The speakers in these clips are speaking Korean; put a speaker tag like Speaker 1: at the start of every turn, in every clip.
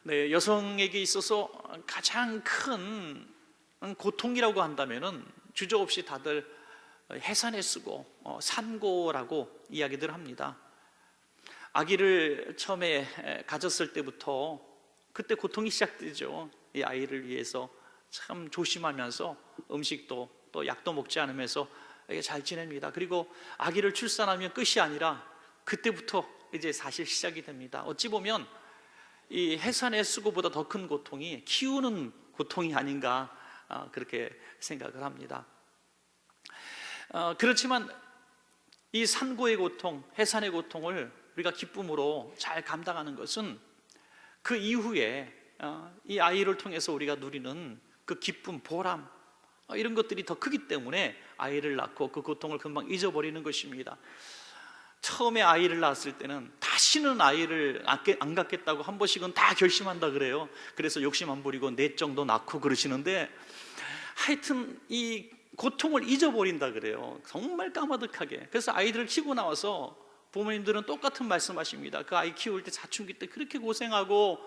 Speaker 1: 네, 여성에게 있어서 가장 큰 고통이라고 한다면은 주저없이 다들 해산에 쓰고 산고라고 이야기들 합니다. 아기를 처음에 가졌을 때부터 그때 고통이 시작되죠. 이 아이를 위해서 참 조심하면서 음식도 또 약도 먹지 않으면서 잘 지냅니다. 그리고 아기를 출산하면 끝이 아니라 그때부터 이제 사실 시작이 됩니다. 어찌 보면 이 해산의 수고보다 더 큰 고통이 키우는 고통이 아닌가 그렇게 생각을 합니다. 그렇지만 이 산고의 고통, 해산의 고통을 우리가 기쁨으로 잘 감당하는 것은 그 이후에 이 아이를 통해서 우리가 누리는 그 기쁨, 보람 이런 것들이 더 크기 때문에 아이를 낳고 그 고통을 금방 잊어버리는 것입니다. 처음에 아이를 낳았을 때는 다시는 아이를 안 갖겠다고 한 번씩은 다 결심한다 그래요. 그래서 욕심 안 부리고 넷 정도 낳고 그러시는데 하여튼 이 고통을 잊어버린다 그래요. 정말 까마득하게. 그래서 아이들을 키우고 나와서 부모님들은 똑같은 말씀하십니다. 그 아이 키울 때 사춘기 때 그렇게 고생하고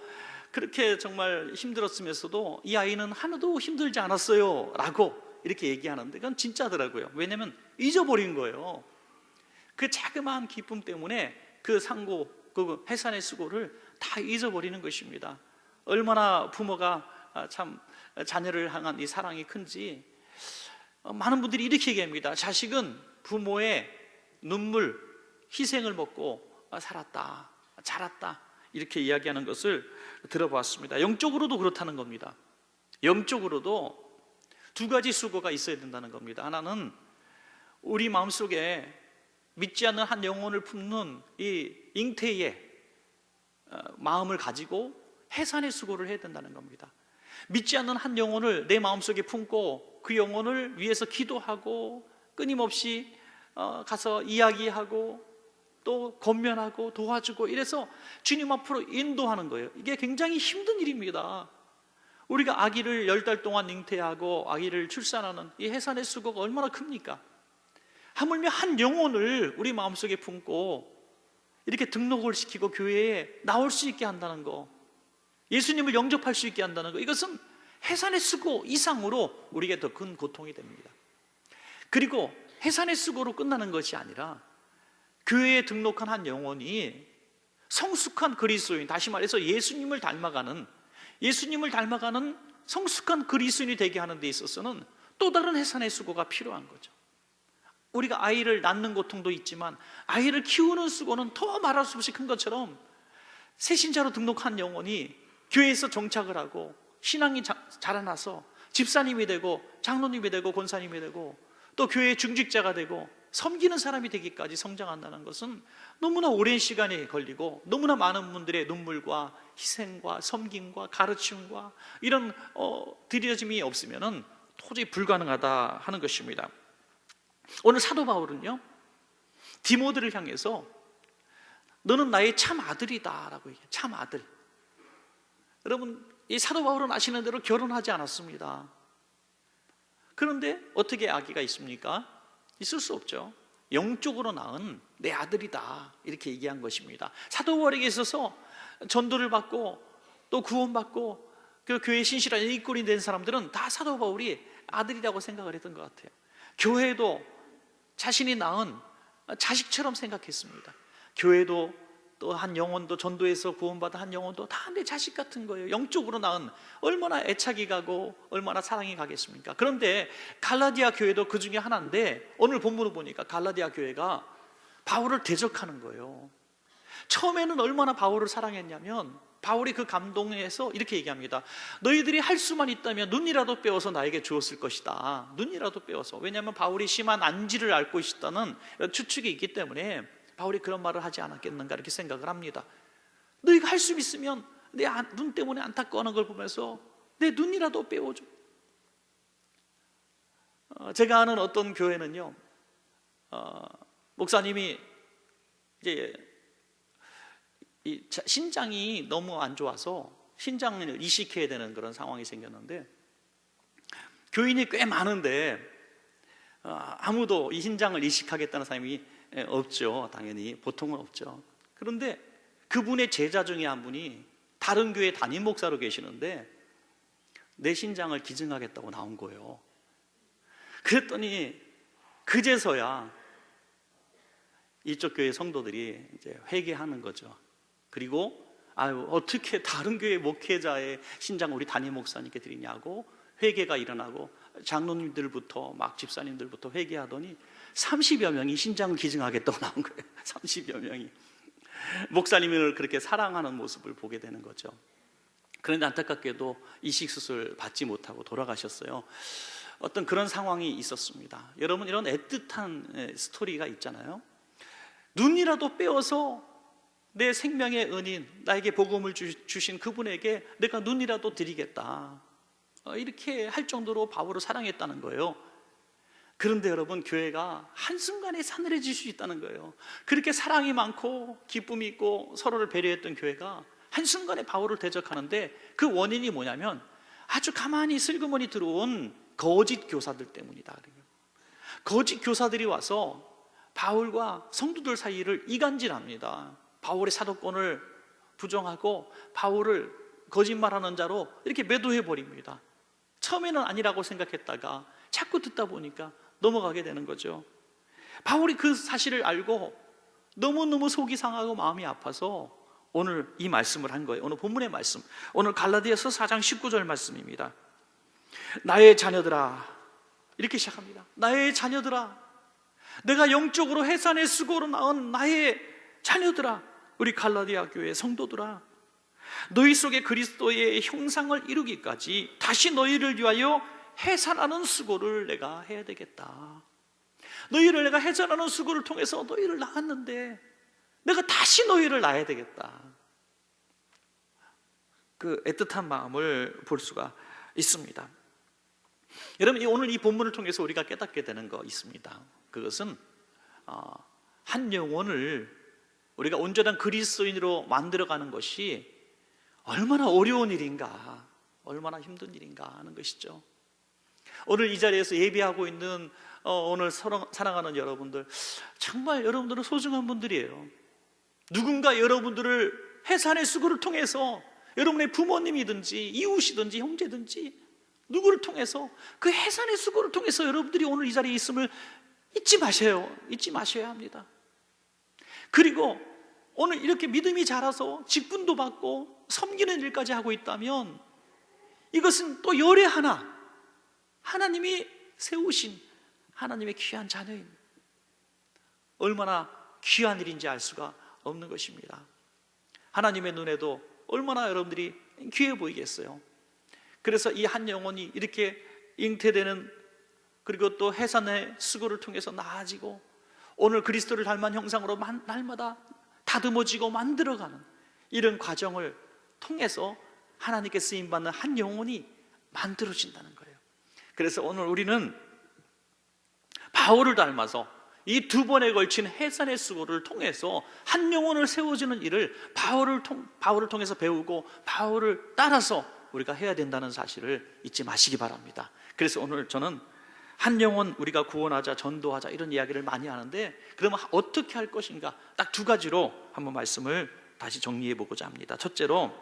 Speaker 1: 그렇게 정말 힘들었으면서도 이 아이는 하나도 힘들지 않았어요 라고 이렇게 얘기하는데 그건 진짜더라고요. 왜냐하면 잊어버린 거예요. 그 자그마한 기쁨 때문에 그 상고, 그 해산의 수고를 다 잊어버리는 것입니다. 얼마나 부모가 참 자녀를 향한 이 사랑이 큰지 많은 분들이 이렇게 얘기합니다. 자식은 부모의 눈물, 희생을 먹고 살았다, 자랐다 이렇게 이야기하는 것을 들어보았습니다. 영적으로도 그렇다는 겁니다. 영적으로도 두 가지 수고가 있어야 된다는 겁니다. 하나는 우리 마음속에 믿지 않는 한 영혼을 품는 이 잉태의 마음을 가지고 해산의 수고를 해야 된다는 겁니다. 믿지 않는 한 영혼을 내 마음속에 품고 그 영혼을 위해서 기도하고 끊임없이 가서 이야기하고 또 권면하고 도와주고 이래서 주님 앞으로 인도하는 거예요. 이게 굉장히 힘든 일입니다. 우리가 아기를 10달 동안 잉태하고 아기를 출산하는 이 해산의 수고가 얼마나 큽니까? 하물며 한 영혼을 우리 마음속에 품고 이렇게 등록을 시키고 교회에 나올 수 있게 한다는 거, 예수님을 영접할 수 있게 한다는 거, 이것은 해산의 수고 이상으로 우리에게 더 큰 고통이 됩니다. 그리고 해산의 수고로 끝나는 것이 아니라 교회에 등록한 한 영혼이 성숙한 그리스도인, 다시 말해서 예수님을 닮아가는 성숙한 그리스도인이 되게 하는 데 있어서는 또 다른 해산의 수고가 필요한 거죠. 우리가 아이를 낳는 고통도 있지만 아이를 키우는 수고는 더 말할 수 없이 큰 것처럼 새신자로 등록한 영혼이 교회에서 정착을 하고 신앙이 자라나서 집사님이 되고 장로님이 되고 권사님이 되고 또 교회의 중직자가 되고 섬기는 사람이 되기까지 성장한다는 것은 너무나 오랜 시간이 걸리고 너무나 많은 분들의 눈물과 희생과 섬김과 가르침과 이런 들여짐이 없으면 도저히 불가능하다 하는 것입니다. 오늘 사도 바울은요 디모데를 향해서 너는 나의 참 아들이다 라고 얘기해요. 참 아들. 여러분, 이 사도 바울은 아시는 대로 결혼하지 않았습니다. 그런데 어떻게 아기가 있습니까? 있을 수 없죠. 영적으로 낳은 내 아들이다 이렇게 얘기한 것입니다. 사도 바울에게 있어서 전도를 받고 또 구원받고 그 교회 신실한 일꾼이 된 사람들은 다 사도 바울이 아들이라고 생각을 했던 것 같아요. 교회도 자신이 낳은 자식처럼 생각했습니다. 교회도 또 한 영혼도, 전도에서 구원받은 한 영혼도 다 내 자식 같은 거예요. 영적으로 낳은, 얼마나 애착이 가고 얼마나 사랑이 가겠습니까? 그런데 갈라디아 교회도 그 중에 하나인데 오늘 본문을 보니까 갈라디아 교회가 바울을 대적하는 거예요. 처음에는 얼마나 바울을 사랑했냐면 바울이 그 감동에서 이렇게 얘기합니다. 너희들이 할 수만 있다면 눈이라도 빼어서 나에게 주었을 것이다. 눈이라도 빼어서. 왜냐하면 바울이 심한 안지를 앓고 있다는 추측이 있기 때문에 바울이 그런 말을 하지 않았겠는가 이렇게 생각을 합니다. 너희가 할 수 있으면 내 눈 때문에 안타까워하는 걸 보면서 내 눈이라도 빼어줘. 제가 아는 어떤 교회는요 목사님이 이제 신장이 너무 안 좋아서 신장을 이식해야 되는 그런 상황이 생겼는데 교인이 꽤 많은데 아무도 이 신장을 이식하겠다는 사람이 없죠. 당연히 보통은 없죠. 그런데 그분의 제자 중에 한 분이 다른 교회 담임 목사로 계시는데 내 신장을 기증하겠다고 나온 거예요. 그랬더니 그제서야 이쪽 교회 성도들이 이제 회개하는 거죠. 그리고 어떻게 다른 교회 목회자의 신장을 우리 담임 목사님께 드리냐고 회개가 일어나고 장로님들부터 막 집사님들부터 회개하더니 30여 명이 신장을 기증하겠다고 나온 거예요. 30여 명이 목사님을 그렇게 사랑하는 모습을 보게 되는 거죠. 그런데 안타깝게도 이식수술 받지 못하고 돌아가셨어요. 어떤 그런 상황이 있었습니다. 여러분, 이런 애틋한 스토리가 있잖아요. 눈이라도 빼어서 내 생명의 은인, 나에게 복음을 주신 그분에게 내가 눈이라도 드리겠다, 이렇게 할 정도로 바울을 사랑했다는 거예요. 그런데 여러분, 교회가 한순간에 싸늘해질 수 있다는 거예요. 그렇게 사랑이 많고 기쁨이 있고 서로를 배려했던 교회가 한순간에 바울을 대적하는데 그 원인이 뭐냐면 아주 가만히 슬그머니 들어온 거짓 교사들 때문이다. 거짓 교사들이 와서 바울과 성도들 사이를 이간질합니다. 바울의 사도권을 부정하고 바울을 거짓말하는 자로 이렇게 매도해 버립니다. 처음에는 아니라고 생각했다가 자꾸 듣다 보니까 넘어가게 되는 거죠. 바울이 그 사실을 알고 너무너무 속이 상하고 마음이 아파서 오늘 이 말씀을 한 거예요. 오늘 본문의 말씀, 오늘 갈라디아서 4장 19절 말씀입니다. 나의 자녀들아, 이렇게 시작합니다. 나의 자녀들아, 내가 영적으로 해산의 수고로 낳은 나의 자녀들아, 우리 갈라디아 교회 성도들아, 너희 속에 그리스도의 형상을 이루기까지 다시 너희를 위하여 해산하는 수고를 내가 해야 되겠다. 너희를 내가 해산하는 수고를 통해서 너희를 낳았는데 내가 다시 너희를 낳아야 되겠다. 그 애틋한 마음을 볼 수가 있습니다. 여러분, 오늘 이 본문을 통해서 우리가 깨닫게 되는 거 있습니다. 그것은 한 영혼을 우리가 온전한 그리스도인으로 만들어가는 것이 얼마나 어려운 일인가, 얼마나 힘든 일인가 하는 것이죠. 오늘 이 자리에서 예배하고 있는 오늘 사랑하는 여러분들, 정말 여러분들은 소중한 분들이에요. 누군가 여러분들을 해산의 수고를 통해서, 여러분의 부모님이든지 이웃이든지 형제든지 누구를 통해서, 그 해산의 수고를 통해서 여러분들이 오늘 이 자리에 있음을 잊지 마셔야 합니다. 그리고 오늘 이렇게 믿음이 자라서 직분도 받고 섬기는 일까지 하고 있다면 이것은 또 열의 하나님이 세우신 하나님의 귀한 자녀입니다. 얼마나 귀한 일인지 알 수가 없는 것입니다. 하나님의 눈에도 얼마나 여러분들이 귀해 보이겠어요. 그래서 이 한 영혼이 이렇게 잉태되는, 그리고 또 해산의 수고를 통해서 나아지고 오늘 그리스도를 닮은 형상으로 날마다 다듬어지고 만들어가는 이런 과정을 통해서 하나님께 쓰임받는 한 영혼이 만들어진다는 거예요. 그래서 오늘 우리는 바울을 닮아서 이 두 번에 걸친 해산의 수고를 통해서 한 영혼을 세워주는 일을 바울을 통해서 배우고 바울을 따라서 우리가 해야 된다는 사실을 잊지 마시기 바랍니다. 그래서 오늘 저는 한 영혼 우리가 구원하자, 전도하자, 이런 이야기를 많이 하는데, 그러면 어떻게 할 것인가, 딱 두 가지로 한번 말씀을 다시 정리해 보고자 합니다. 첫째로,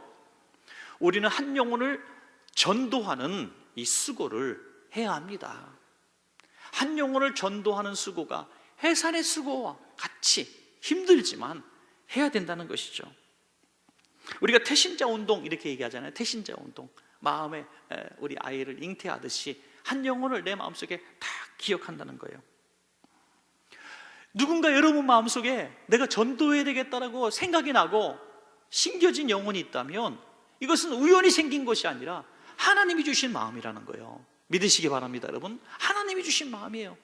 Speaker 1: 우리는 한 영혼을 전도하는 이 수고를 해야 합니다. 한 영혼을 전도하는 수고가 해산의 수고와 같이 힘들지만 해야 된다는 것이죠. 우리가 태신자 운동 이렇게 얘기하잖아요. 태신자 운동, 마음에 우리 아이를 잉태하듯이 한 영혼을 내 마음속에 다 기억한다는 거예요. 누군가 여러분 마음속에 내가 전도해야 되겠다라고 생각이 나고 심겨진 영혼이 있다면 이것은 우연히 생긴 것이 아니라 하나님이 주신 마음이라는 거예요. 믿으시기 바랍니다, 여러분. 하나님이 주신 마음이에요.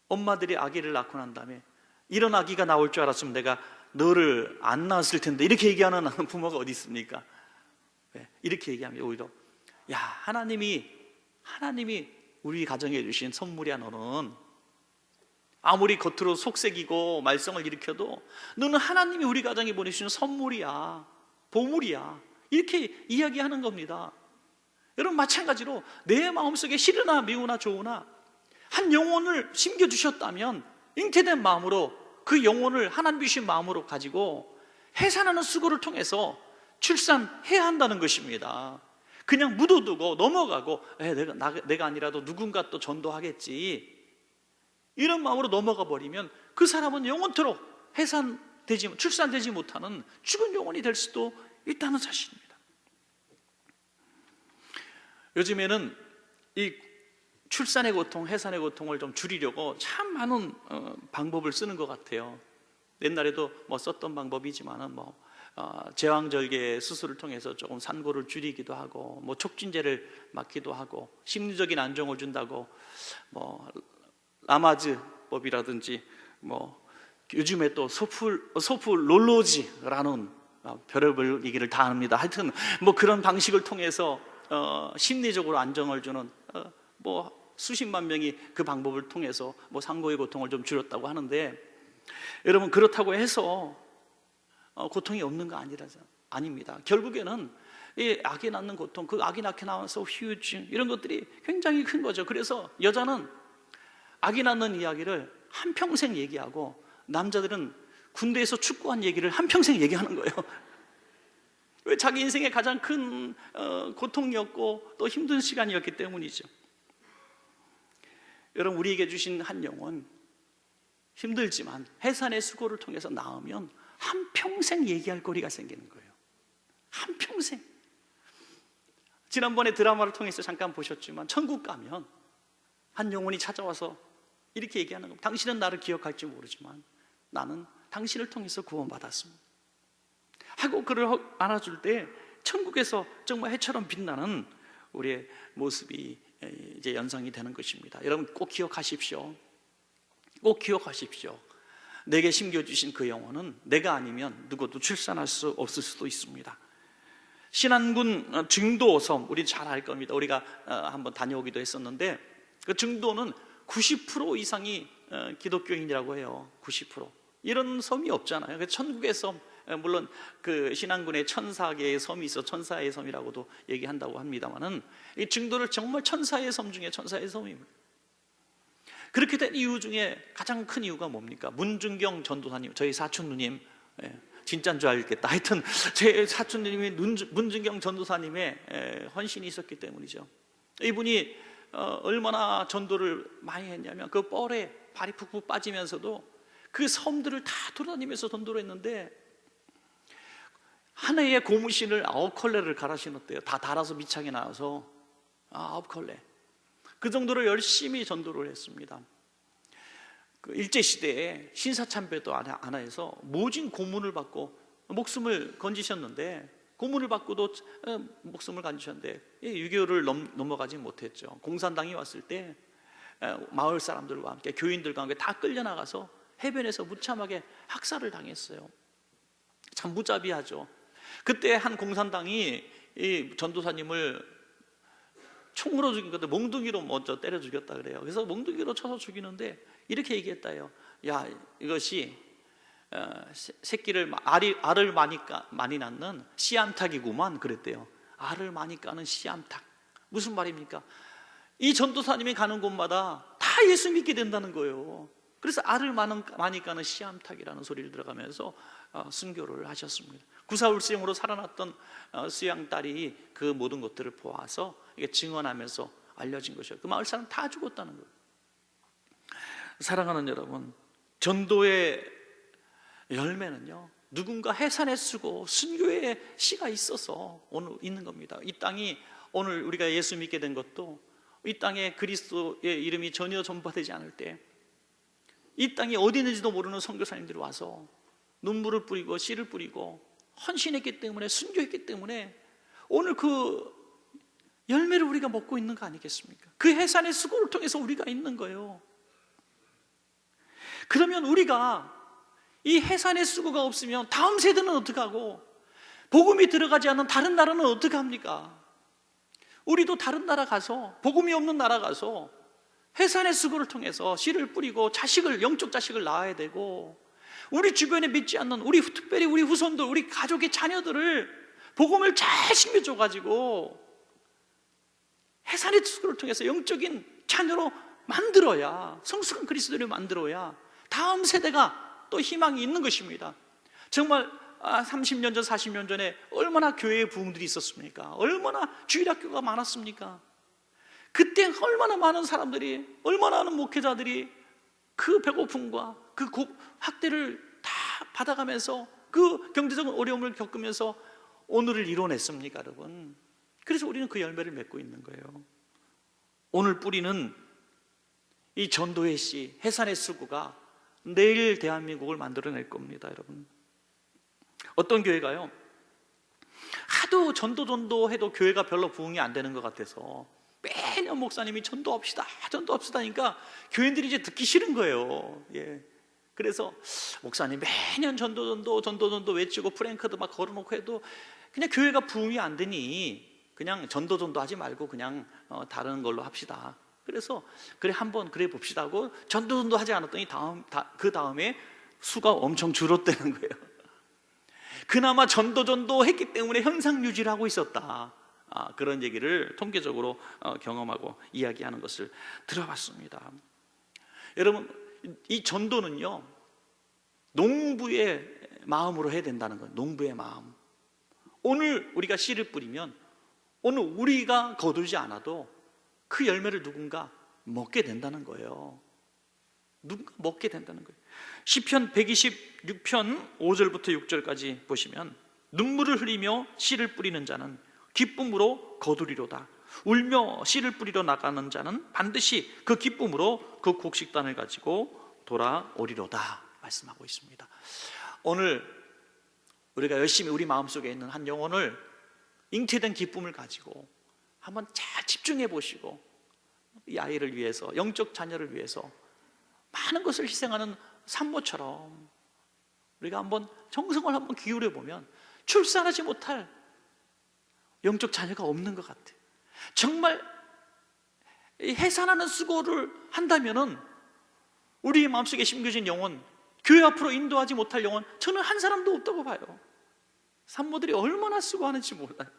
Speaker 1: 엄마들이 아기를 낳고 난 다음에 이런 아기가 나올 줄 알았으면 내가 너를 안 낳았을 텐데, 이렇게 얘기하는 부모가 어디 있습니까? 이렇게 얘기하면 오히려, 야, 하나님이 우리 가정에 주신 선물이야. 너는 아무리 겉으로 속색이고 말썽을 일으켜도 너는 하나님이 우리 가정에 보내주신 선물이야, 보물이야, 이렇게 이야기하는 겁니다. 여러분, 마찬가지로 내 마음속에 싫으나 미우나 좋으나 한 영혼을 심겨주셨다면 잉태된 마음으로 그 영혼을 하나님 주신 마음으로 가지고 해산하는 수고를 통해서 출산해야 한다는 것입니다. 그냥 묻어두고 넘어가고 내가 아니라도 누군가 또 전도하겠지, 이런 마음으로 넘어가 버리면 그 사람은 영원토록 출산되지 못하는 죽은 영혼이 될 수도 있다는 사실입니다. 요즘에는 이 출산의 고통, 해산의 고통을 좀 줄이려고 참 많은 방법을 쓰는 것 같아요. 옛날에도 썼던 방법이지만은 제왕절개 수술을 통해서 조금 산고를 줄이기도 하고, 촉진제를 맞기도 하고, 심리적인 안정을 준다고 라마즈법이라든지 요즘에 또 소풀롤로지라는 별의별 얘기를 다 합니다. 하여튼 그런 방식을 통해서 심리적으로 안정을 주는 수십만 명이 그 방법을 통해서 산고의 고통을 좀 줄였다고 하는데, 여러분, 그렇다고 해서 고통이 없는 거 아닙니다. 결국에는 이 아기 낳는 고통, 그 아기 낳게 나와서 후유증, 이런 것들이 굉장히 큰 거죠. 그래서 여자는 아기 낳는 이야기를 한평생 얘기하고, 남자들은 군대에서 축구한 얘기를 한평생 얘기하는 거예요. 왜? 자기 인생의 가장 큰 고통이었고 또 힘든 시간이었기 때문이죠. 여러분, 우리에게 주신 한 영혼, 힘들지만 해산의 수고를 통해서 낳으면 한평생 얘기할 거리가 생기는 거예요. 한평생. 지난번에 드라마를 통해서 잠깐 보셨지만, 천국 가면 한 영혼이 찾아와서 이렇게 얘기하는 겁니다. 당신은 나를 기억할지 모르지만 나는 당신을 통해서 구원받았습니다 하고 그를 안아줄 때 천국에서 정말 해처럼 빛나는 우리의 모습이 이제 연상이 되는 것입니다. 여러분, 꼭 기억하십시오. 꼭 기억하십시오. 내게 심겨주신 그 영혼은 내가 아니면 누구도 출산할 수 없을 수도 있습니다. 신안군 증도섬, 우리 잘 알 겁니다. 우리가 한번 다녀오기도 했었는데, 그 증도는 90% 이상이 기독교인이라고 해요. 90%. 이런 섬이 없잖아요. 그래서 천국의 섬, 물론 그 신안군에 1004개의 섬이 있어 천사의 섬이라고도 얘기한다고 합니다만은, 이 증도를 정말 천사의 섬 중에 천사의 섬입니다. 그렇게 된 이유 중에 가장 큰 이유가 뭡니까? 문중경 전도사님, 저희 사촌 누님, 진짜인 줄 알겠다. 하여튼 제 사촌 누님이 문중경 전도사님의 헌신이 있었기 때문이죠. 이분이 얼마나 전도를 많이 했냐면, 그 뻘에 발이 푹푹 빠지면서도 그 섬들을 다 돌아다니면서 전도를 했는데, 한 해에 고무신을 9컬레를 갈아 신었대요. 다 달아서 밑창에 나와서 9컬레. 그 정도로 열심히 전도를 했습니다. 그 일제시대에 신사참배도 안하에서 모진 고문을 받고 목숨을 건지셨는데, 고문을 받고도 목숨을 건지셨는데 6.25를 넘어가지 못했죠. 공산당이 왔을 때 마을 사람들과 함께, 교인들과 함께 다 끌려나가서 해변에서 무참하게 학살을 당했어요. 참 무자비하죠. 그때 한 공산당이 이 전도사님을 총으로 죽인 건데 몽둥이로 먼저 때려 죽였다 그래요. 그래서 몽둥이로 쳐서 죽이는데 이렇게 얘기했다요. 야, 이것이 알을 많이 낳는 씨암탉이구만 그랬대요. 알을 많이 까는 씨암탉. 무슨 말입니까? 이 전도사님이 가는 곳마다 다 예수 믿게 된다는 거예요. 그래서 알을 많이 까는 씨암탉이라는 소리를 들어가면서 순교를 하셨습니다. 구사울생으로 살아났던 수양딸이 그 모든 것들을 보아서 이게 증언하면서 알려진 것이에요. 그 마을 사람 다 죽었다는 거예요. 사랑하는 여러분, 전도의 열매는요, 누군가 해산에 쓰고 순교의 씨가 있어서 오늘 있는 겁니다. 이 땅이, 오늘 우리가 예수 믿게 된 것도 이 땅에 그리스도의 이름이 전혀 전파되지 않을 때, 이 땅이 어디 있는지도 모르는 선교사님들이 와서 눈물을 뿌리고 씨를 뿌리고 헌신했기 때문에, 순교했기 때문에 오늘 그 열매를 우리가 먹고 있는 거 아니겠습니까? 그 해산의 수고를 통해서 우리가 있는 거예요. 그러면 우리가 이 해산의 수고가 없으면 다음 세대는 어떻게 하고, 복음이 들어가지 않는 다른 나라는 어떻게 합니까? 우리도 다른 나라 가서, 복음이 없는 나라 가서 해산의 수고를 통해서 씨를 뿌리고 영적 자식을 낳아야 되고, 우리 주변에 믿지 않는 특별히 우리 후손들, 우리 가족의 자녀들을 복음을 잘 심겨줘가지고 해산의 수고를 통해서 영적인 자녀로 만들어야, 성숙한 그리스도를 만들어야 다음 세대가 또 희망이 있는 것입니다. 정말 30년 전, 40년 전에 얼마나 교회에 부흥들이 있었습니까? 얼마나 주일학교가 많았습니까? 그때 얼마나 많은 사람들이, 얼마나 많은 목회자들이 그 배고픔과 그 학대를 다 받아가면서 그 경제적 어려움을 겪으면서 오늘을 이뤄냈습니까, 여러분? 그래서 우리는 그 열매를 맺고 있는 거예요. 오늘 뿌리는 이 전도의 씨, 해산의 수구가 내일 대한민국을 만들어낼 겁니다, 여러분. 어떤 교회가요, 하도 전도 해도 교회가 별로 부흥이 안 되는 것 같아서 매년 목사님이 전도합시다 하니까 교인들이 이제 듣기 싫은 거예요. 그래서 목사님 매년 전도 외치고 프랭크도 막 걸어놓고 해도 그냥 교회가 부흥이 안 되니 그냥 전도 하지 말고 그냥 다른 걸로 합시다. 그래서 그래 한번 그래 봅시다 하고 전도 하지 않았더니 그 다음에 수가 엄청 줄었다는 거예요. 그나마 전도 했기 때문에 현상 유지를 하고 있었다. 그런 얘기를 통계적으로 경험하고 이야기하는 것을 들어봤습니다. 여러분, 이 전도는요, 농부의 마음으로 해야 된다는 거예요. 농부의 마음. 오늘 우리가 씨를 뿌리면 오늘 우리가 거두지 않아도 그 열매를 누군가 먹게 된다는 거예요. 누군가 먹게 된다는 거예요. 시편 126편 5절부터 6절까지 보시면, 눈물을 흘리며 씨를 뿌리는 자는 기쁨으로 거두리로다. 울며 씨를 뿌리러 나가는 자는 반드시 그 기쁨으로 그 곡식단을 가지고 돌아오리로다 말씀하고 있습니다. 오늘 우리가 열심히 우리 마음속에 있는 한 영혼을 잉태된 기쁨을 가지고 한번 잘 집중해 보시고, 이 아이를 위해서, 영적 자녀를 위해서 많은 것을 희생하는 산모처럼 우리가 한번 정성을 한번 기울여 보면 출산하지 못할 영적 자녀가 없는 것 같아요. 정말 해산하는 수고를 한다면은 우리 마음속에 심겨진 영혼, 교회 앞으로 인도하지 못할 영혼, 저는 한 사람도 없다고 봐요. 산모들이 얼마나 수고하는지 몰라요.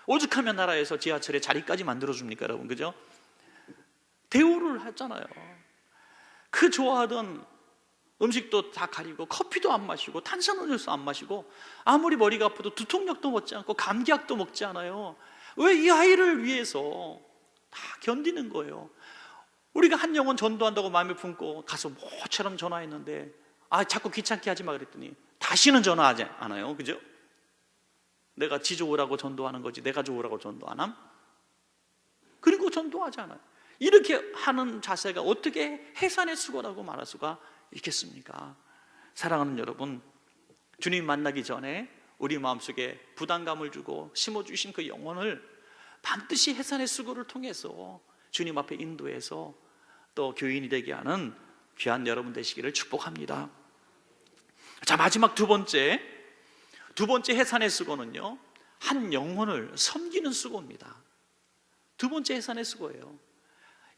Speaker 1: 오죽하면 나라에서 지하철에 자리까지 만들어줍니까, 여러분, 그죠? 대우를 하잖아요. 그 좋아하던 음식도 다 가리고 커피도 안 마시고 탄산음료도 안 마시고 아무리 머리가 아파도 두통약도 먹지 않고 감기약도 먹지 않아요. 왜? 이 아이를 위해서 다 견디는 거예요. 우리가 한 영혼 전도한다고 마음에 품고 가서 모처럼 전화했는데 자꾸 귀찮게 하지 마 그랬더니 다시는 전화하지 않아요. 그죠? 내가 지 좋으라고 전도하는 거지 내가 좋으라고 전도 안 함? 그리고 전도하지 않아요. 이렇게 하는 자세가 어떻게 해산의 수고라고 말할 수가 있겠습니까? 사랑하는 여러분, 주님 만나기 전에 우리 마음속에 부담감을 주고 심어주신 그 영혼을 반드시 해산의 수고를 통해서 주님 앞에 인도해서 또 교인이 되게 하는 귀한 여러분 되시기를 축복합니다. 자, 마지막 두 번째 해산의 수고는요, 한 영혼을 섬기는 수고입니다. 두 번째 해산의 수고예요.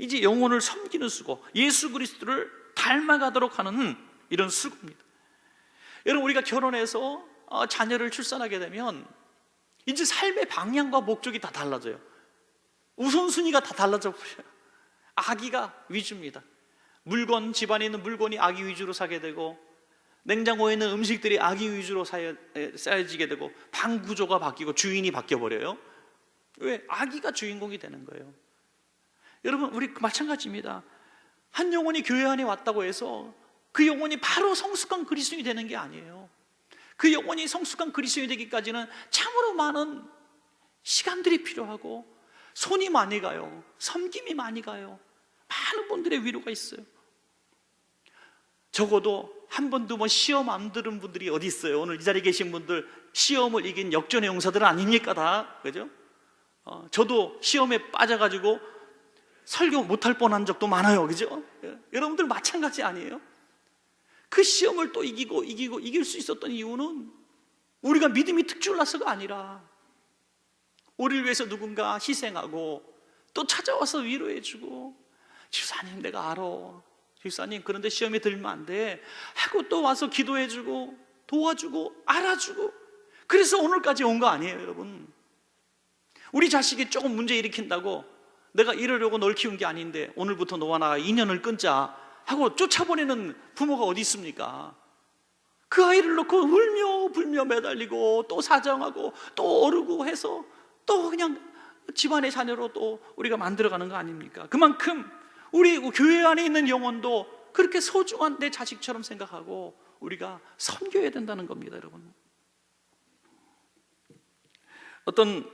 Speaker 1: 이제 영혼을 섬기는 수고, 예수 그리스도를 닮아가도록 하는 이런 수고입니다. 여러분, 우리가 결혼해서 자녀를 출산하게 되면 이제 삶의 방향과 목적이 다 달라져요. 우선순위가 다 달라져 버려요. 아기가 위주입니다. 집안에 있는 물건이 아기 위주로 사게 되고, 냉장고에 있는 음식들이 아기 위주로 쌓여지게 되고, 방 구조가 바뀌고 주인이 바뀌어 버려요. 왜? 아기가 주인공이 되는 거예요. 여러분, 우리 마찬가지입니다. 한 영혼이 교회 안에 왔다고 해서 그 영혼이 바로 성숙한 그리스도인이 되는 게 아니에요. 그 영혼이 성숙한 그리스도인이 되기까지는 참으로 많은 시간들이 필요하고 손이 많이 가요. 섬김이 많이 가요. 많은 분들의 위로가 있어요. 적어도 한 번도 시험 안 들은 분들이 어디 있어요? 오늘 이 자리에 계신 분들 시험을 이긴 역전의 용사들은 아닙니까 다? 그죠? 저도 시험에 빠져가지고 설교 못할 뻔한 적도 많아요. 그죠? 여러분들 마찬가지 아니에요? 그 시험을 또 이기고 이길 수 있었던 이유는 우리가 믿음이 특출나서가 아니라 우리를 위해서 누군가 희생하고 또 찾아와서 위로해주고, 집사님 내가 알아, 집사님 그런데 시험에 들면 안 돼 하고 또 와서 기도해주고 도와주고 알아주고, 그래서 오늘까지 온 거 아니에요. 여러분, 우리 자식이 조금 문제 일으킨다고 내가 이러려고 널 키운 게 아닌데 오늘부터 너와 나 인연을 끊자 하고 쫓아보내는 부모가 어디 있습니까? 그 아이를 놓고 울며 불며 매달리고 또 사정하고 또 어르고 해서 또 그냥 집안의 자녀로 또 우리가 만들어가는 거 아닙니까? 그만큼 우리 교회 안에 있는 영혼도 그렇게 소중한 내 자식처럼 생각하고 우리가 섬겨야 된다는 겁니다, 여러분. 어떤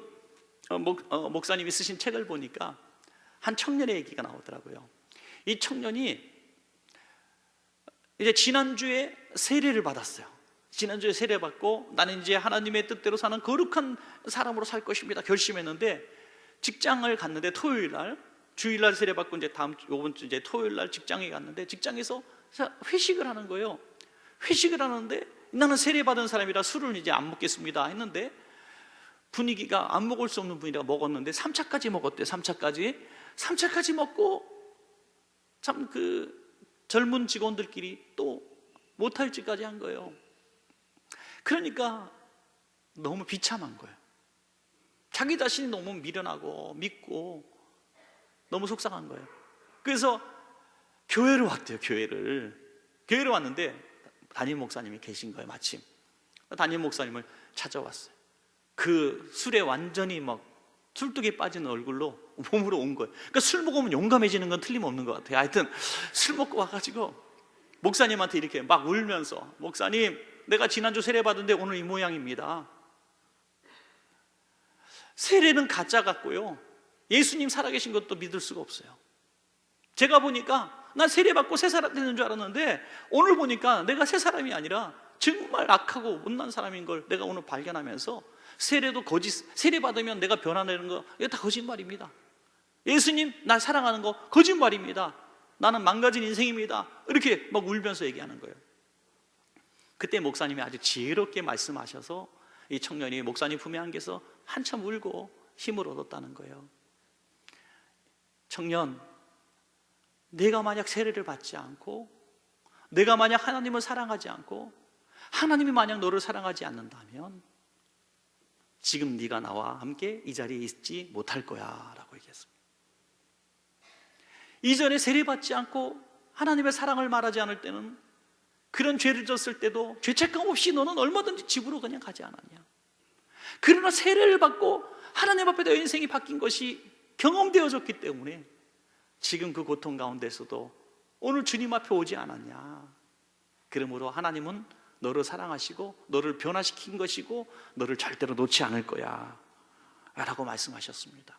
Speaker 1: 목사님이 쓰신 책을 보니까 한 청년의 얘기가 나오더라고요. 이 청년이 이제 지난주에 세례를 받았어요. 지난주에 세례받고 나는 이제 하나님의 뜻대로 사는 거룩한 사람으로 살 것입니다 결심했는데, 직장을 갔는데 토요일 날, 주일날 세례받고 이제 요번 주 이제 토요일 날 직장에 갔는데, 직장에서 회식을 하는 거예요. 회식을 하는데 나는 세례받은 사람이라 술을 이제 안 먹겠습니다 했는데, 분위기가 안 먹을 수 없는 분위기라 먹었는데 3차까지 먹었대요. 3차까지 먹고 참 그 젊은 직원들끼리 또 못할 짓까지 한 거예요. 그러니까 너무 비참한 거예요. 자기 자신이 너무 미련하고 믿고 너무 속상한 거예요. 그래서 교회를 왔대요. 교회를 왔는데 담임 목사님이 계신 거예요. 마침 담임 목사님을 찾아왔어요. 그 술에 완전히 막 술독에 빠진 얼굴로 몸으로 온 거예요. 그러니까 술 먹으면 용감해지는 건 틀림없는 것 같아요. 하여튼 술 먹고 와가지고 목사님한테 이렇게 막 울면서, 목사님, 내가 지난주 세례 받은데 오늘 이 모양입니다. 세례는 가짜 같고요, 예수님 살아계신 것도 믿을 수가 없어요. 제가 보니까 난 세례 받고 새 사람 되는 줄 알았는데 오늘 보니까 내가 새 사람이 아니라 정말 악하고 못난 사람인 걸 내가 오늘 발견하면서, 세례도 거짓, 세례 받으면 내가 변화되는 거 이거 다 거짓말입니다. 예수님 날 사랑하는 거 거짓말입니다. 나는 망가진 인생입니다. 이렇게 막 울면서 얘기하는 거예요. 그때 목사님이 아주 지혜롭게 말씀하셔서 이 청년이 목사님 품에 안겨서 한참 울고 힘을 얻었다는 거예요. 청년, 내가 만약 세례를 받지 않고, 내가 만약 하나님을 사랑하지 않고, 하나님이 만약 너를 사랑하지 않는다면 지금 네가 나와 함께 이 자리에 있지 못할 거야 라고 얘기했습니다. 이전에 세례받지 않고 하나님의 사랑을 말하지 않을 때는, 그런 죄를 졌을 때도 죄책감 없이 너는 얼마든지 집으로 그냥 가지 않았냐. 그러나 세례를 받고 하나님 앞에 내 인생이 바뀐 것이 경험되어졌기 때문에 지금 그 고통 가운데서도 오늘 주님 앞에 오지 않았냐. 그러므로 하나님은 너를 사랑하시고 너를 변화시킨 것이고 너를 절대로 놓지 않을 거야 라고 말씀하셨습니다.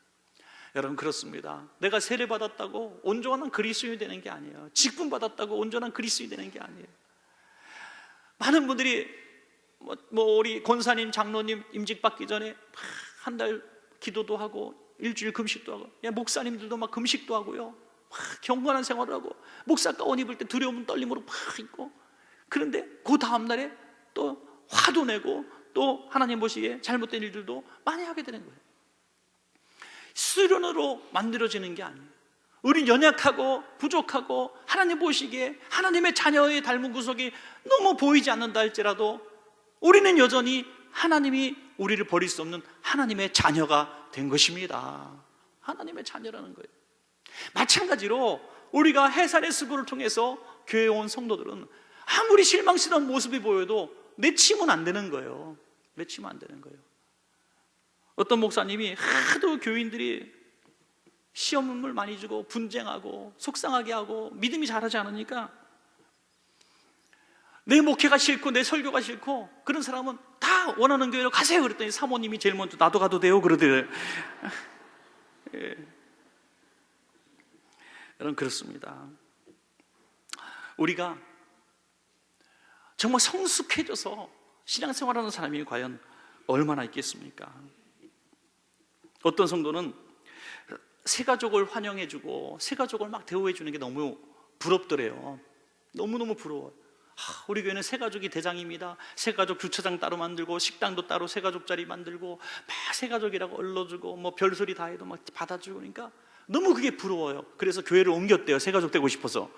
Speaker 1: 여러분, 그렇습니다. 내가 세례 받았다고 온전한 그리스도인이 되는 게 아니에요. 직분 받았다고 온전한 그리스도인이 되는 게 아니에요. 많은 분들이 우리 권사님, 장로님 임직 받기 전에 한 달 기도도 하고 일주일 금식도 하고, 목사님들도 막 금식도 하고요, 경건한 생활을 하고, 목사 가운 입을 때 두려움 떨림으로 막 있고, 그런데 그 다음날에 또 화도 내고 또 하나님 보시기에 잘못된 일들도 많이 하게 되는 거예요. 수련으로 만들어지는 게 아니에요. 우린 연약하고 부족하고 하나님 보시기에 하나님의 자녀의 닮은 구석이 너무 보이지 않는다 할지라도 우리는 여전히 하나님이 우리를 버릴 수 없는 하나님의 자녀가 된 것입니다. 하나님의 자녀라는 거예요. 마찬가지로 우리가 해산의 수고를 통해서 교회에 온 성도들은 아무리 실망스러운 모습이 보여도 내치면 안 되는 거예요. 내치면 안 되는 거예요. 어떤 목사님이 하도 교인들이 시험을 많이 주고 분쟁하고 속상하게 하고 믿음이 자라지 않으니까 내 목회가 싫고 내 설교가 싫고, 그런 사람은 다 원하는 교회로 가세요 그랬더니 사모님이 제일 먼저 나도 가도 돼요 그러더래요. 예. 여러분, 그렇습니다. 우리가 정말 성숙해져서 신앙생활하는 사람이 과연 얼마나 있겠습니까? 어떤 성도는 새가족을 환영해주고 새가족을 막 대우해주는 게 너무 부럽더래요. 너무너무 부러워요. 우리 교회는 새가족이 대장입니다. 새가족 주차장 따로 만들고 식당도 따로 새가족 자리 만들고 막 새가족이라고 얼러주고 뭐 별소리 다 해도 막 받아주고, 그러니까 너무 그게 부러워요. 그래서 교회를 옮겼대요. 새가족 되고 싶어서.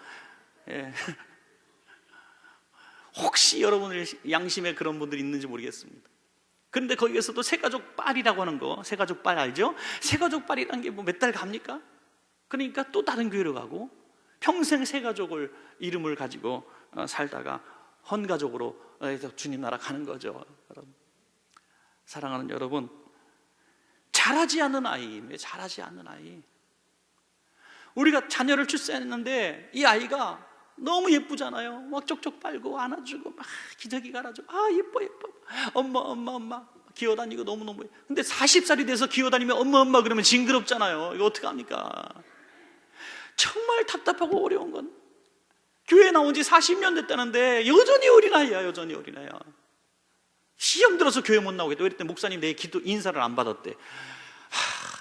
Speaker 1: 예. 혹시 여러분의 양심에 그런 분들이 있는지 모르겠습니다. 그런데 거기에서도 새가족빨이라고 하는 거, 새가족빨 알죠? 새가족빨이라는 게 뭐 몇 달 갑니까? 그러니까 또 다른 교회로 가고 평생 새가족을 이름을 가지고 살다가 헌가족으로 주님 나라 가는 거죠. 여러분, 사랑하는 여러분, 자라지 않는 아이입니다. 자라지 않는 아이. 우리가 자녀를 출산했는데 이 아이가 너무 예쁘잖아요. 막 쪽쪽 빨고 안아주고 막 기저귀 갈아주고, 아 예뻐 예뻐, 엄마 엄마 엄마 기어다니고 너무너무. 근데 40살이 돼서 기어다니면 엄마 엄마 그러면 징그럽잖아요. 이거 어떡합니까? 정말 답답하고 어려운 건, 교회 나온 지 40년 됐다는데 여전히 어린아이야. 여전히 어린아이야. 시험 들어서 교회 못 나오겠다. 왜 그랬더니 목사님 내 기도 인사를 안 받았대.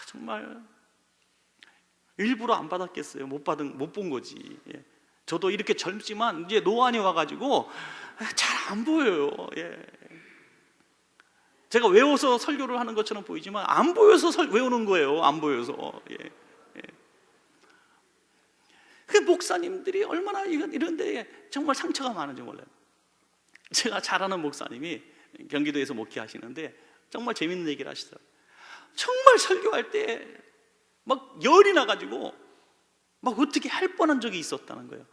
Speaker 1: 정말 일부러 안 받았겠어요. 못 본 거지. 예. 저도 이렇게 젊지만 이제 노안이 와가지고 잘 안 보여요. 예. 제가 외워서 설교를 하는 것처럼 보이지만 안 보여서 외우는 거예요. 안 보여서. 예. 예. 그 목사님들이 얼마나 이런데 정말 상처가 많은지 몰라요. 제가 잘 아는 목사님이 경기도에서 목회하시는데 정말 재밌는 얘기를 하시더라고요. 정말 설교할 때 막 열이 나가지고 막 어떻게 할 뻔한 적이 있었다는 거예요.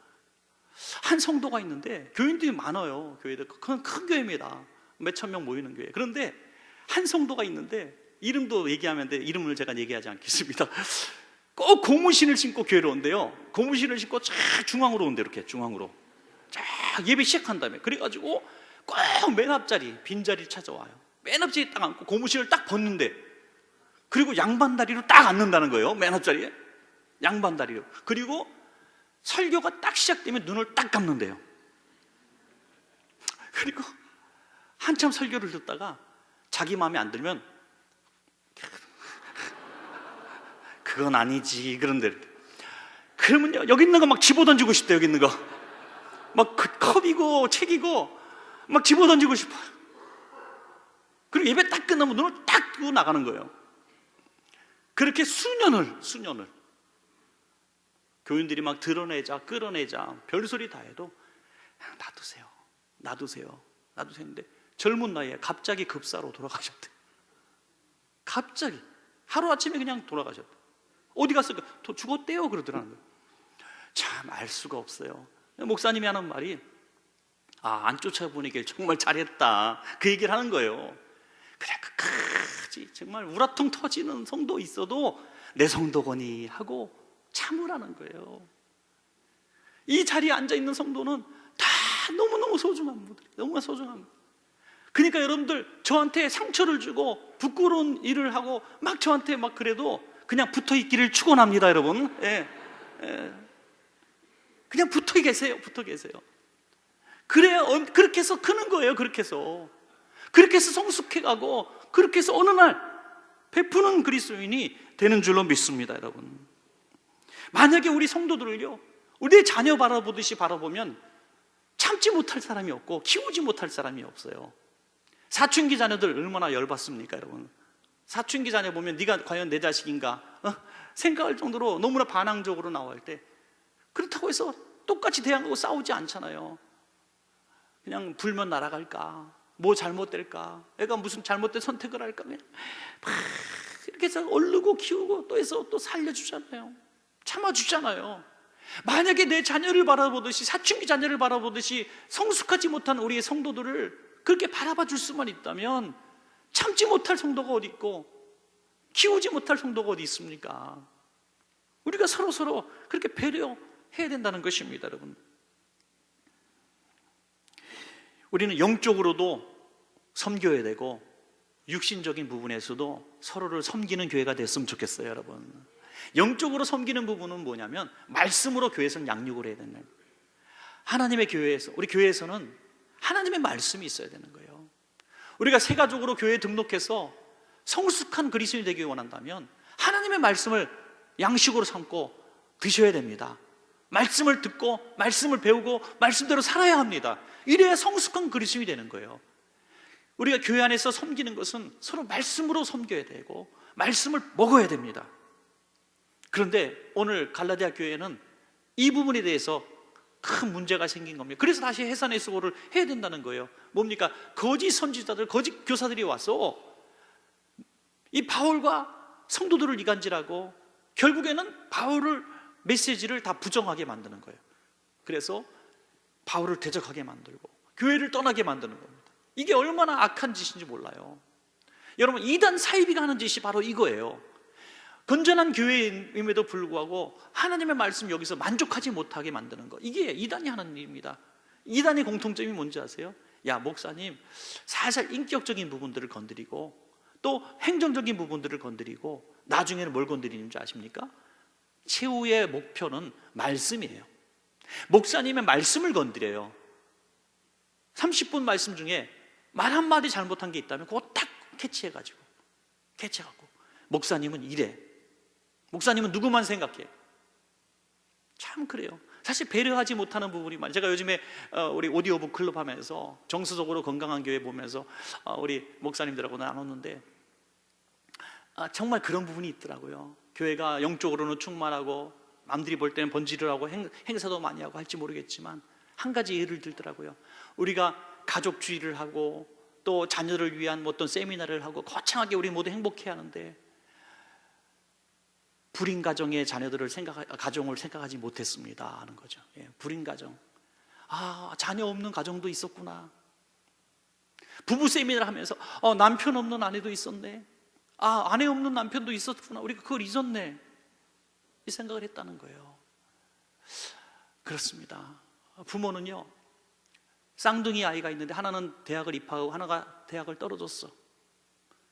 Speaker 1: 한 성도가 있는데, 교인들이 많아요. 교회들 큰 교회입니다. 몇천 명 모이는 교회. 그런데 한 성도가 있는데, 이름도 얘기하면 돼. 이름을 제가 얘기하지 않겠습니다. 꼭 고무신을 신고 교회로 온대요. 고무신을 신고 쫙 중앙으로 온대. 이렇게 중앙으로 쫙 예배 시작한 다음에, 그래가지고 꼭 맨 앞자리 빈자리 찾아와요. 맨 앞자리에 딱 앉고 고무신을 딱 벗는데, 그리고 양반다리로 딱 앉는다는 거예요. 맨 앞자리에 양반다리로. 그리고 설교가 딱 시작되면 눈을 딱 감는데요. 그리고 한참 설교를 듣다가 자기 마음에 안 들면 그건 아니지 그런데, 그러면요 여기 있는 거 막 집어던지고 싶대. 여기 있는 거 막 컵이고 책이고 막 집어던지고 싶어요. 그리고 예배 딱 끝나면 눈을 딱 뜨고 나가는 거예요. 그렇게 수년을 교인들이 막 드러내자 끌어내자 별소리 다 해도 놔두세요 했는데, 젊은 나이에 갑자기 급사로 돌아가셨대. 갑자기 하루아침에 그냥 돌아가셨대. 어디 갔을까? 죽었대요 그러더라는 거예요. 참 알 수가 없어요. 목사님이 하는 말이, 안 쫓아보내길 정말 잘했다, 그 얘기를 하는 거예요. 그래, 끝까지 정말 우라통 터지는 성도 있어도 내 성도거니 하고 참으라는 거예요. 이 자리에 앉아있는 성도는 다 너무너무 소중한 분들이, 너무나 소중한 분들. 그러니까 여러분들 저한테 상처를 주고 부끄러운 일을 하고 막 저한테 막 그래도 그냥 붙어있기를 축원합니다. 여러분, 예. 그냥 붙어 계세요. 그래야 그렇게 해서 크는 거예요. 그렇게 해서 성숙해가고, 그렇게 해서 어느 날 베푸는 그리스도인이 되는 줄로 믿습니다. 여러분, 만약에 우리 성도들을요 우리의 자녀 바라보듯이 바라보면 참지 못할 사람이 없고 키우지 못할 사람이 없어요. 사춘기 자녀들 얼마나 열받습니까? 여러분, 사춘기 자녀 보면 네가 과연 내 자식인가 생각할 정도로 너무나 반항적으로 나올 때, 그렇다고 해서 똑같이 대항하고 싸우지 않잖아요. 그냥 불면 날아갈까, 뭐 잘못될까, 애가 무슨 잘못된 선택을 할까, 그냥 막 이렇게 해서 얼르고 키우고 또 해서 또 살려주잖아요. 참아주잖아요. 만약에 내 자녀를 바라보듯이, 사춘기 자녀를 바라보듯이 성숙하지 못한 우리의 성도들을 그렇게 바라봐 줄 수만 있다면, 참지 못할 성도가 어디 있고 키우지 못할 성도가 어디 있습니까? 우리가 서로 그렇게 배려해야 된다는 것입니다. 여러분, 우리는 영적으로도 섬겨야 되고 육신적인 부분에서도 서로를 섬기는 교회가 됐으면 좋겠어요. 여러분, 영적으로 섬기는 부분은 뭐냐면 말씀으로 교회에서는 양육을 해야 되는, 하나님의 교회에서, 우리 교회에서는 하나님의 말씀이 있어야 되는 거예요. 우리가 새 가족으로 교회에 등록해서 성숙한 그리스도인이 되기 원한다면 하나님의 말씀을 양식으로 삼고 드셔야 됩니다. 말씀을 듣고 말씀을 배우고 말씀대로 살아야 합니다. 이래야 성숙한 그리스도인이 되는 거예요. 우리가 교회 안에서 섬기는 것은 서로 말씀으로 섬겨야 되고 말씀을 먹어야 됩니다. 그런데 오늘 갈라디아 교회는 이 부분에 대해서 큰 문제가 생긴 겁니다. 그래서 다시 해산의 수고를 해야 된다는 거예요. 뭡니까? 거짓 선지자들, 거짓 교사들이 와서 이 바울과 성도들을 이간질하고 결국에는 바울을, 메시지를 다 부정하게 만드는 거예요. 그래서 바울을 대적하게 만들고 교회를 떠나게 만드는 겁니다. 이게 얼마나 악한 짓인지 몰라요. 여러분, 이단 사이비가 하는 짓이 바로 이거예요. 건전한 교회임에도 불구하고 하나님의 말씀 여기서 만족하지 못하게 만드는 거, 이게 이단이 하는 일입니다. 이단의 공통점이 뭔지 아세요? 야, 목사님 살살 인격적인 부분들을 건드리고 또 행정적인 부분들을 건드리고 나중에는 뭘 건드리는지 아십니까? 최후의 목표는 말씀이에요. 목사님의 말씀을 건드려요. 30분 말씀 중에 말 한마디 잘못한 게 있다면 그거 딱 캐치해가지고 목사님은 이래, 목사님은 누구만 생각해. 참 그래요. 사실 배려하지 못하는 부분이 많아요. 제가 요즘에 우리 오디오북 클럽 하면서 정서적으로 건강한 교회 보면서 우리 목사님들하고 나눴는데 정말 그런 부분이 있더라고요. 교회가 영적으로는 충만하고 남들이 볼 때는 번지를 하고 행사도 많이 하고 할지 모르겠지만 한 가지 예를 들더라고요. 우리가 가족주의를 하고 또 자녀를 위한 어떤 세미나를 하고 거창하게 우리 모두 행복해 하는데 불임 가정의 자녀들을 가정을 생각하지 못했습니다 하는 거죠. 예, 불임 가정. 자녀 없는 가정도 있었구나. 부부 세미나를 하면서 남편 없는 아내도 있었네. 아내 없는 남편도 있었구나. 우리가 그걸 잊었네. 이 생각을 했다는 거예요. 그렇습니다. 부모는요, 쌍둥이 아이가 있는데 하나는 대학을 입학하고 하나가 대학을 떨어졌어.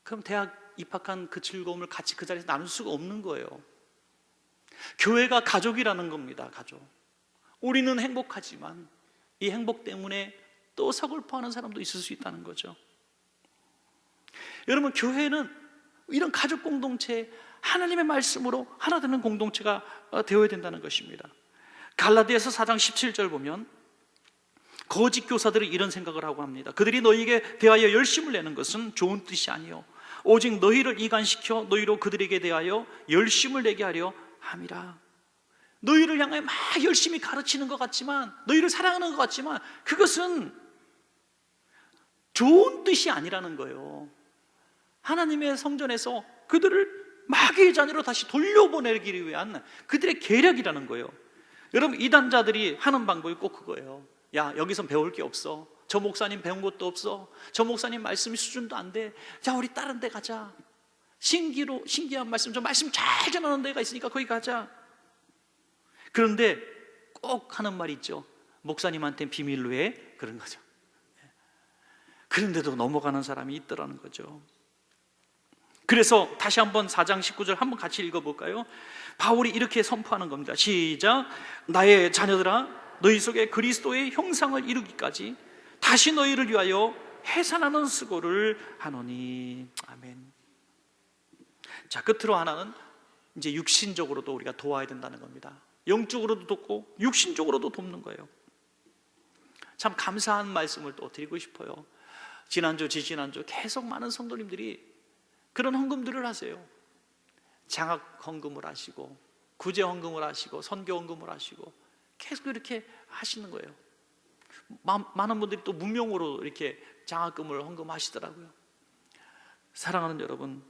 Speaker 1: 그럼 대학 입학한 그 즐거움을 같이 그 자리에서 나눌 수가 없는 거예요. 교회가 가족이라는 겁니다. 가족. 우리는 행복하지만 이 행복 때문에 또 서글퍼하는 사람도 있을 수 있다는 거죠. 여러분, 교회는 이런 가족 공동체, 하나님의 말씀으로 하나 되는 공동체가 되어야 된다는 것입니다. 갈라디아서 4장 17절 보면 거짓 교사들이 이런 생각을 하고 합니다. 그들이 너희에게 대하여 열심을 내는 것은 좋은 뜻이 아니요 오직 너희를 이간시켜 너희로 그들에게 대하여 열심을 내게 하려 함이라. 너희를 향해 막 열심히 가르치는 것 같지만, 너희를 사랑하는 것 같지만 그것은 좋은 뜻이 아니라는 거예요. 하나님의 성전에서 그들을 마귀의 자녀로 다시 돌려보내기 위한 그들의 계략이라는 거예요. 여러분, 이단자들이 하는 방법이 꼭 그거예요. 야, 여기선 배울 게 없어. 저 목사님 배운 것도 없어. 저 목사님 말씀 수준도 안 돼. 자, 우리 다른 데 가자. 신기한 말씀, 저 말씀 잘 전하는 데가 있으니까 거기 가자. 그런데 꼭 하는 말이 있죠. 목사님한테는 비밀로 해. 그런 거죠. 그런데도 넘어가는 사람이 있더라는 거죠. 그래서 다시 한번 4장 19절 한번 같이 읽어볼까요? 바울이 이렇게 선포하는 겁니다. 시작. 나의 자녀들아, 너희 속에 그리스도의 형상을 이루기까지 다시 너희를 위하여 해산하는 수고를 하노니. 아멘. 자, 끝으로 하나는 이제 육신적으로도 우리가 도와야 된다는 겁니다. 영적으로도 돕고 육신적으로도 돕는 거예요. 참 감사한 말씀을 또 드리고 싶어요. 지난주 지지난주 계속 많은 성도님들이 그런 헌금들을 하세요. 장학 헌금을 하시고 구제 헌금을 하시고 선교 헌금을 하시고 계속 이렇게 하시는 거예요. 많은 분들이 또 문명으로 이렇게 장학금을 헌금하시더라고요. 사랑하는 여러분,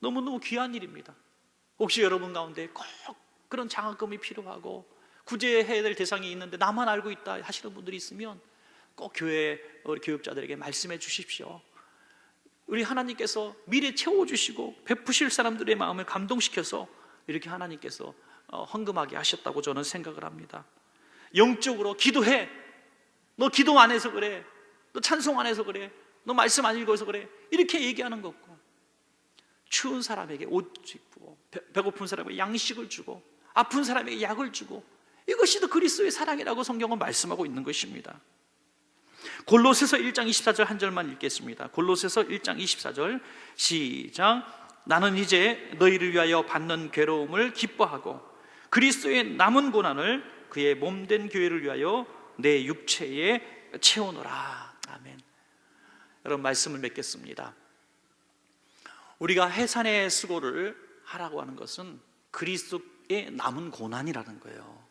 Speaker 1: 너무너무 귀한 일입니다. 혹시 여러분 가운데 꼭 그런 장학금이 필요하고 구제해야 될 대상이 있는데 나만 알고 있다 하시는 분들이 있으면 꼭 교회 우리 교육자들에게 말씀해 주십시오. 우리 하나님께서 미래 채워주시고 베푸실 사람들의 마음을 감동시켜서 이렇게 하나님께서 헌금하게 하셨다고 저는 생각을 합니다. 영적으로 기도해. 너 기도 안 해서 그래. 너 찬송 안 해서 그래. 너 말씀 안 읽어서 그래. 이렇게 얘기하는 것과 추운 사람에게 옷 입고 배고픈 사람에게 양식을 주고 아픈 사람에게 약을 주고, 이것이 더 그리스도의 사랑이라고 성경은 말씀하고 있는 것입니다. 골로새서 1장 24절 한 절만 읽겠습니다. 골로새서 1장 24절 시작. 나는 이제 너희를 위하여 받는 괴로움을 기뻐하고 그리스도의 남은 고난을 그의 몸된 교회를 위하여 내 육체에 채우노라. 아멘. 여러분, 말씀을 맺겠습니다. 우리가 해산의 수고를 하라고 하는 것은 그리스도의 남은 고난이라는 거예요.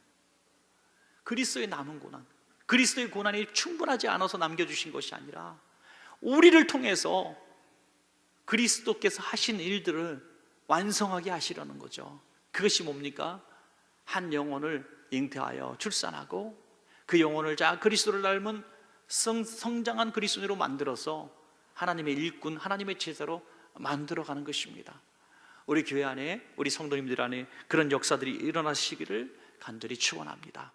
Speaker 1: 그리스도의 남은 고난, 그리스도의 고난이 충분하지 않아서 남겨주신 것이 아니라 우리를 통해서 그리스도께서 하신 일들을 완성하게 하시려는 거죠. 그것이 뭡니까? 한 영혼을 잉태하여 출산하고 그 영혼을 그리스도를 닮은 성장한 그리스도인으로 만들어서 하나님의 일꾼, 하나님의 제자로 만들어가는 것입니다. 우리 교회 안에, 우리 성도님들 안에 그런 역사들이 일어나시기를 간절히 축원합니다.